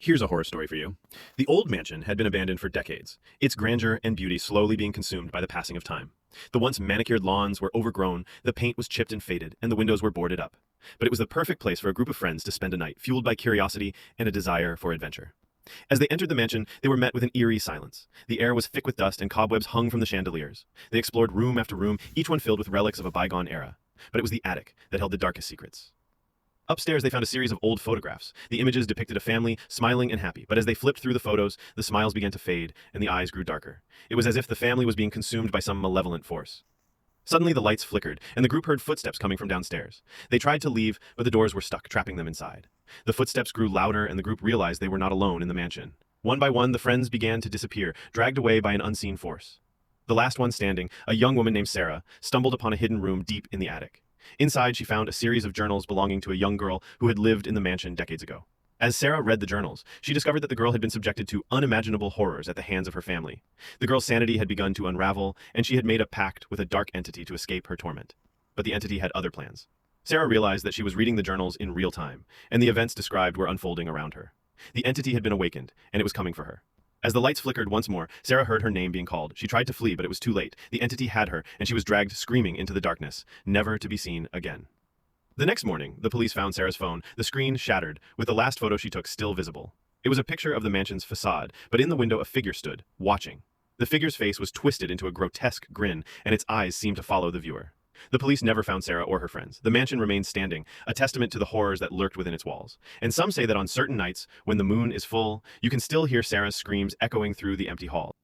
Here's a horror story for you. The old mansion had been abandoned for decades, its grandeur and beauty slowly being consumed by the passing of time. The once manicured lawns were overgrown, the paint was chipped and faded, and the windows were boarded up. But it was the perfect place for a group of friends to spend a night, fueled by curiosity and a desire for adventure. As they entered the mansion, they were met with an eerie silence. The air was thick with dust and cobwebs hung from the chandeliers. They explored room after room, each one filled with relics of a bygone era. But it was the attic that held the darkest secrets. Upstairs, they found a series of old photographs. The images depicted a family, smiling and happy, but as they flipped through the photos, the smiles began to fade, and the eyes grew darker. It was as if the family was being consumed by some malevolent force. Suddenly, the lights flickered, and the group heard footsteps coming from downstairs. They tried to leave, but the doors were stuck, trapping them inside. The footsteps grew louder, and the group realized they were not alone in the mansion. One by one, the friends began to disappear, dragged away by an unseen force. The last one standing, a young woman named Sarah, stumbled upon a hidden room deep in the attic. Inside, she found a series of journals belonging to a young girl who had lived in the mansion decades ago. As Sarah read the journals, she discovered that the girl had been subjected to unimaginable horrors at the hands of her family. The girl's sanity had begun to unravel, and she had made a pact with a dark entity to escape her torment. But the entity had other plans. Sarah realized that she was reading the journals in real time, and the events described were unfolding around her. The entity had been awakened, and it was coming for her. As the lights flickered once more, Sarah heard her name being called. She tried to flee, but it was too late. The entity had her, and she was dragged screaming into the darkness, never to be seen again. The next morning, the police found Sarah's phone, the screen shattered, with the last photo she took still visible. It was a picture of the mansion's facade, but in the window a figure stood, watching. The figure's face was twisted into a grotesque grin, and its eyes seemed to follow the viewer. The police never found Sarah or her friends. The mansion remained standing, a testament to the horrors that lurked within its walls. And some say that on certain nights, when the moon is full, you can still hear Sarah's screams echoing through the empty hall.